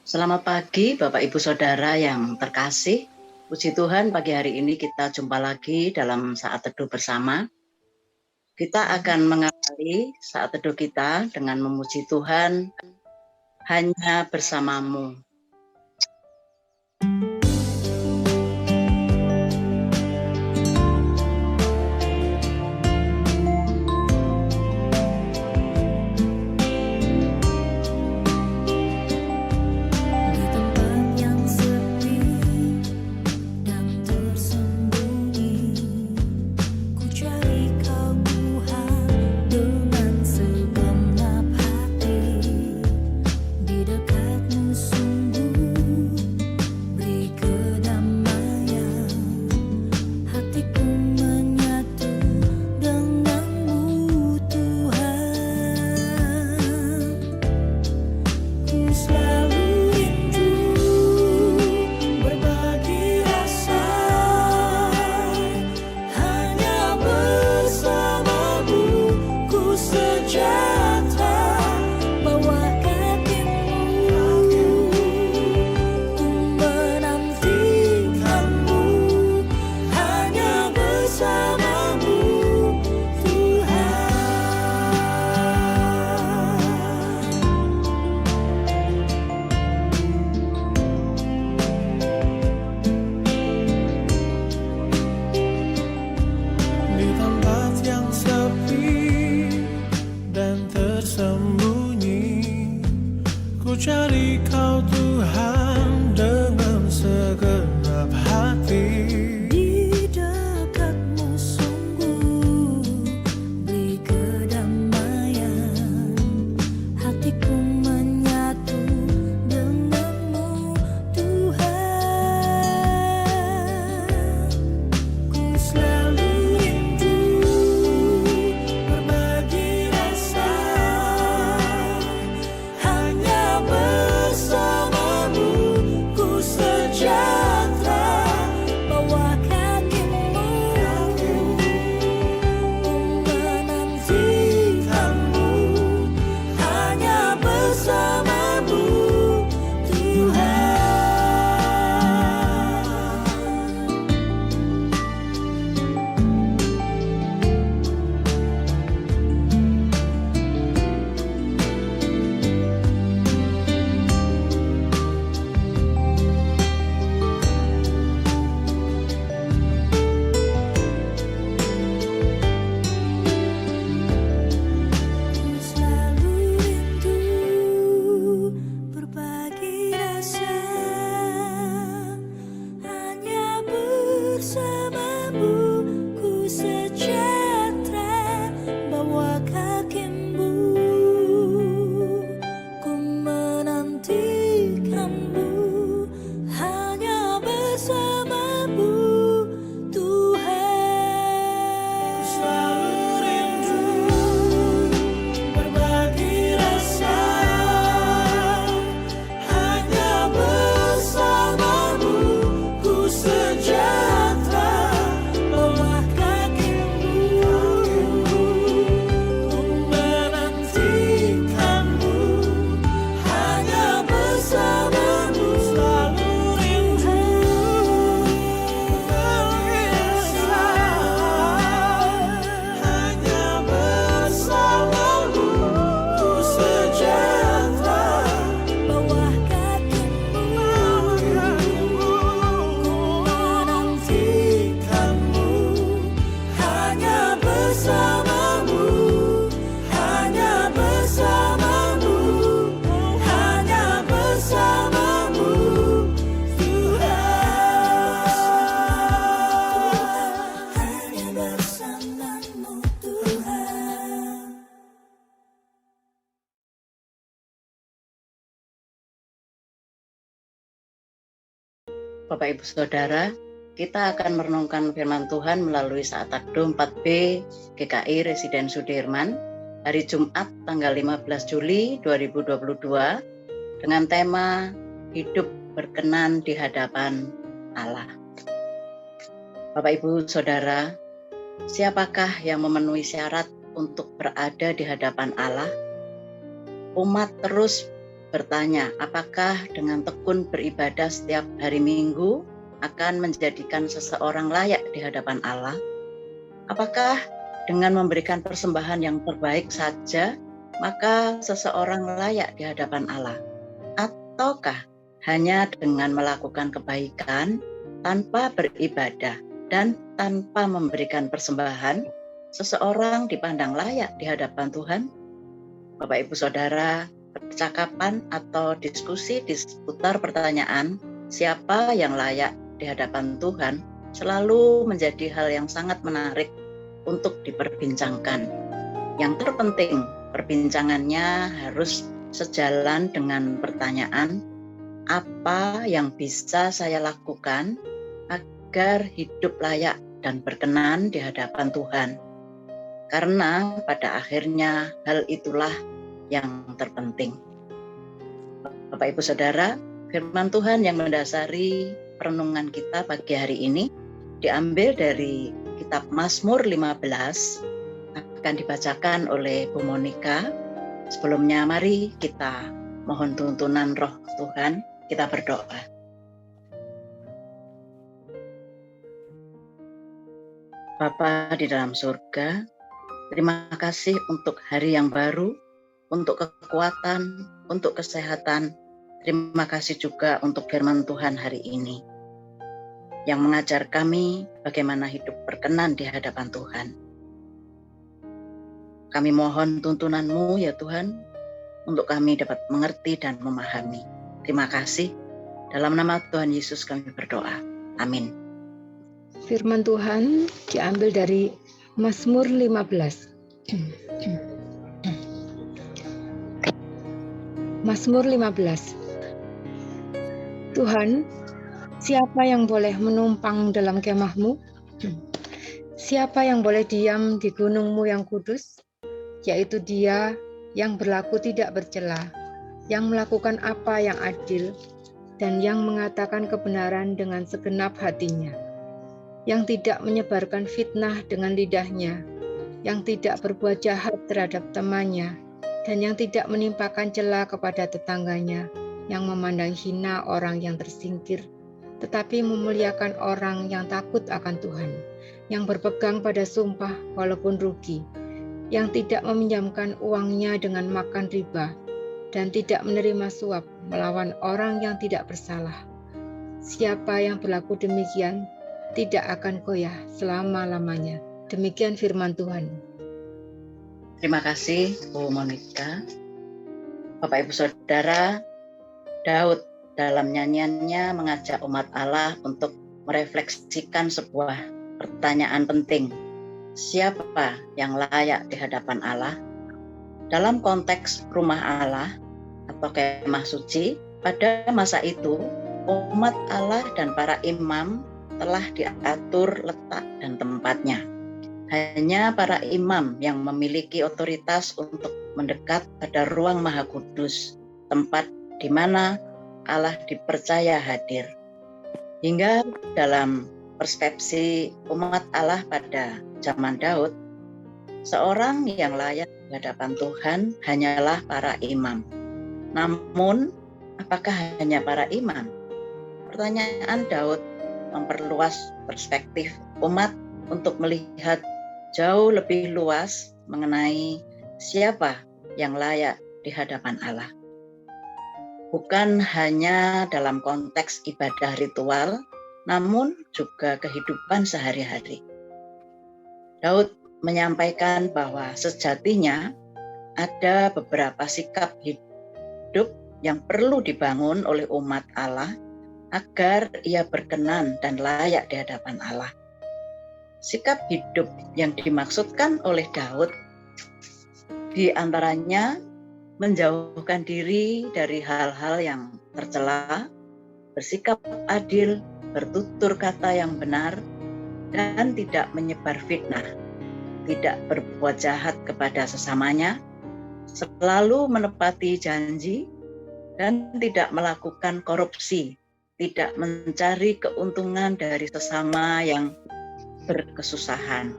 Selamat pagi Bapak Ibu Saudara yang terkasih. Puji Tuhan pagi hari ini kita jumpa lagi dalam saat teduh bersama. Kita akan mengawali saat teduh kita dengan memuji Tuhan hanya bersamamu. Cari Kau Tuhan dengan segenap hati. Di dekatmu sungguh beri kedamaian, hatiku menyatu denganmu Tuhan. Ku selalu rindu berbagi rasa hanya bersamamu, ku sejahtera bawah kakimu, menantikanmu hanya bersamamu Tuhan. Ku selalu rindu berbagi rasa hanya bersamamu, ku sejahtera bawah kakimu, ku menantikanmu hanya bersamamu Tuhan. Ku selalu rindu berbagi rasa hanya bersamamu, ku sejahtera bawah kakimu, ku menantikanmu hanya bersamamu. Selalu rindu berbagi rasa hanya bersamamu, ku sejahtera bawah kakimu, ku menantikanmu hanya bersamamu, hanya bersamamu, hanya bersamamu Tuhan, hanya bersamamu Tuhan. Bapak Ibu Saudara, kita akan merenungkan firman Tuhan melalui saat teduh 4B GKI Residen Sudirman hari Jumat tanggal 15 Juli 2022 dengan tema hidup berkenan di hadapan Allah. Bapak Ibu Saudara, siapakah yang memenuhi syarat untuk berada di hadapan Allah? Umat terus bertanya, apakah dengan tekun beribadah setiap hari Minggu akan menjadikan seseorang layak di hadapan Allah? Apakah dengan memberikan persembahan yang terbaik saja, maka seseorang layak di hadapan Allah? Ataukah hanya dengan melakukan kebaikan tanpa beribadah dan tanpa memberikan persembahan, seseorang dipandang layak di hadapan Tuhan? Bapak Ibu Saudara, percakapan atau diskusi di seputar pertanyaan siapa yang layak di hadapan Tuhan selalu menjadi hal yang sangat menarik untuk diperbincangkan. Yang terpenting, perbincangannya harus sejalan dengan pertanyaan, apa yang bisa saya lakukan agar hidup layak dan berkenan di hadapan Tuhan? Karena pada akhirnya hal itulah yang terpenting. Bapak Ibu Saudara, firman Tuhan yang mendasari perenungan kita pagi hari ini diambil dari kitab Mazmur 15, akan dibacakan oleh Bu Monica. Sebelumnya mari kita mohon tuntunan Roh Tuhan, kita berdoa. Bapa di dalam surga, terima kasih untuk hari yang baru, untuk kekuatan, untuk kesehatan. Terima kasih juga untuk firman Tuhan hari ini yang mengajar kami bagaimana hidup berkenan di hadapan Tuhan. Kami mohon tuntunan-Mu ya Tuhan, untuk kami dapat mengerti dan memahami. Terima kasih. Dalam nama Tuhan Yesus kami berdoa. Amin. Firman Tuhan diambil dari Mazmur 15. Mazmur 15. Tuhan, siapa yang boleh menumpang dalam kemah-Mu? Siapa yang boleh diam di gunung-Mu yang kudus? Yaitu Dia yang berlaku tidak bercela, yang melakukan apa yang adil, dan yang mengatakan kebenaran dengan segenap hatinya, yang tidak menyebarkan fitnah dengan lidahnya, yang tidak berbuat jahat terhadap temannya, dan yang tidak menimpakan cela kepada tetangganya, yang memandang hina orang yang tersingkir, tetapi memuliakan orang yang takut akan Tuhan, yang berpegang pada sumpah walaupun rugi, yang tidak meminjamkan uangnya dengan makan riba, dan tidak menerima suap melawan orang yang tidak bersalah. Siapa yang berlaku demikian tidak akan goyah selama-lamanya. Demikian firman Tuhan. Terima kasih Bu Monica. Bapak Ibu Saudara, Daud dalam nyanyiannya mengajak umat Allah untuk merefleksikan sebuah pertanyaan penting. Siapa yang layak di hadapan Allah? Dalam konteks rumah Allah atau kemah suci, pada masa itu umat Allah dan para imam telah diatur letak dan tempatnya. Hanya para imam yang memiliki otoritas untuk mendekat pada ruang Maha Kudus, tempat di mana Allah dipercaya hadir. Hingga dalam persepsi umat Allah pada zaman Daud, seorang yang layak di hadapan Tuhan hanyalah para imam. Namun, apakah hanya para imam? Pertanyaan Daud memperluas perspektif umat untuk melihat jauh lebih luas mengenai siapa yang layak di hadapan Allah. Bukan hanya dalam konteks ibadah ritual, namun juga kehidupan sehari-hari. Daud menyampaikan bahwa sejatinya ada beberapa sikap hidup yang perlu dibangun oleh umat Allah agar ia berkenan dan layak di hadapan Allah. Sikap hidup yang dimaksudkan oleh Daud di antaranya menjauhkan diri dari hal-hal yang tercela, bersikap adil, bertutur kata yang benar, dan tidak menyebar fitnah, tidak berbuat jahat kepada sesamanya, selalu menepati janji, dan tidak melakukan korupsi, tidak mencari keuntungan dari sesama yang berkesusahan.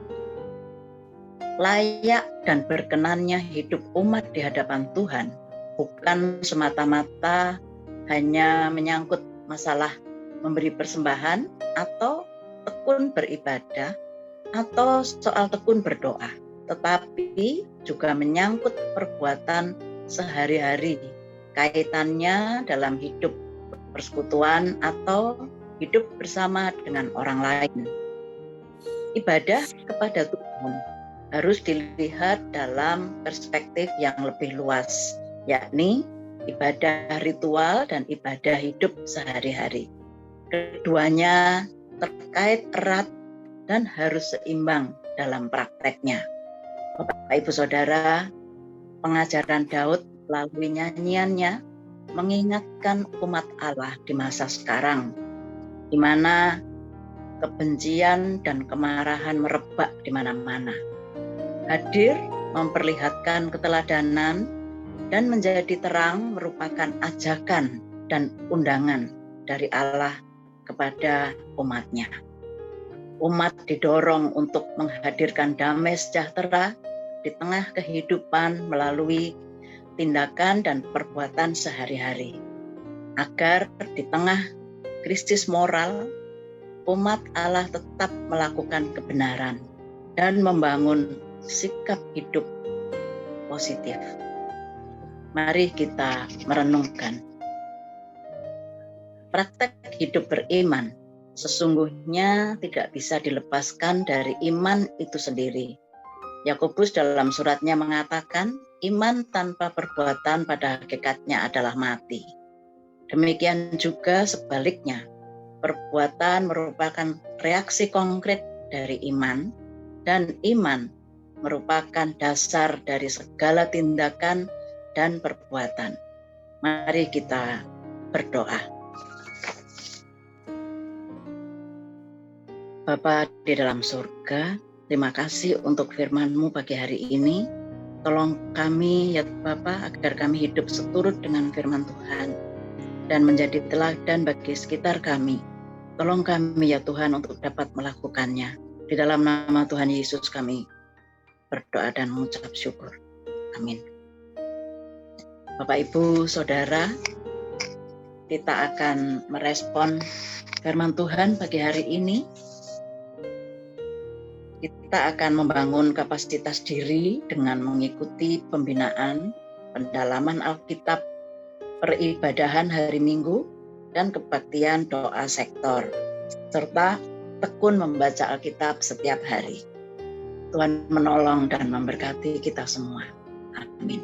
Layak dan berkenannya hidup umat di hadapan Tuhan bukan semata-mata hanya menyangkut masalah memberi persembahan atau tekun beribadah atau soal tekun berdoa, tetapi juga menyangkut perbuatan sehari-hari, kaitannya dalam hidup persekutuan atau hidup bersama dengan orang lain. Ibadah kepada Tuhan harus dilihat dalam perspektif yang lebih luas, yakni ibadah ritual dan ibadah hidup sehari-hari. Keduanya terkait erat dan harus seimbang dalam prakteknya. Bapak Ibu Saudara, pengajaran Daud melalui nyanyiannya mengingatkan umat Allah di masa sekarang, di mana kebencian dan kemarahan merebak di mana-mana. Hadir memperlihatkan keteladanan dan menjadi terang merupakan ajakan dan undangan dari Allah kepada umatnya. Umat didorong untuk menghadirkan damai sejahtera di tengah kehidupan melalui tindakan dan perbuatan sehari-hari. Agar di tengah krisis moral, umat Allah tetap melakukan kebenaran dan membangun sikap hidup positif. Mari kita merenungkan. Praktek hidup beriman sesungguhnya tidak bisa dilepaskan dari iman itu sendiri. Yakobus dalam suratnya mengatakan, iman tanpa perbuatan pada hakikatnya adalah mati. Demikian juga sebaliknya, perbuatan merupakan reaksi konkret dari iman, dan iman merupakan dasar dari segala tindakan dan perbuatan. Mari kita berdoa. Bapa di dalam surga, terima kasih untuk firman-Mu pagi hari ini. Tolong kami ya Bapa agar kami hidup seturut dengan firman Tuhan dan menjadi teladan bagi sekitar kami. Tolong kami ya Tuhan untuk dapat melakukannya. Di dalam nama Tuhan Yesus kami berdoa dan mengucap syukur. Amin. Bapak, Ibu, Saudara, kita akan merespon firman Tuhan pagi hari ini. Kita akan membangun kapasitas diri dengan mengikuti pembinaan, pendalaman Alkitab, peribadahan hari Minggu, dan kebaktian doa sektor, serta tekun membaca Alkitab setiap hari. Tuhan menolong dan memberkati kita semua. Amin.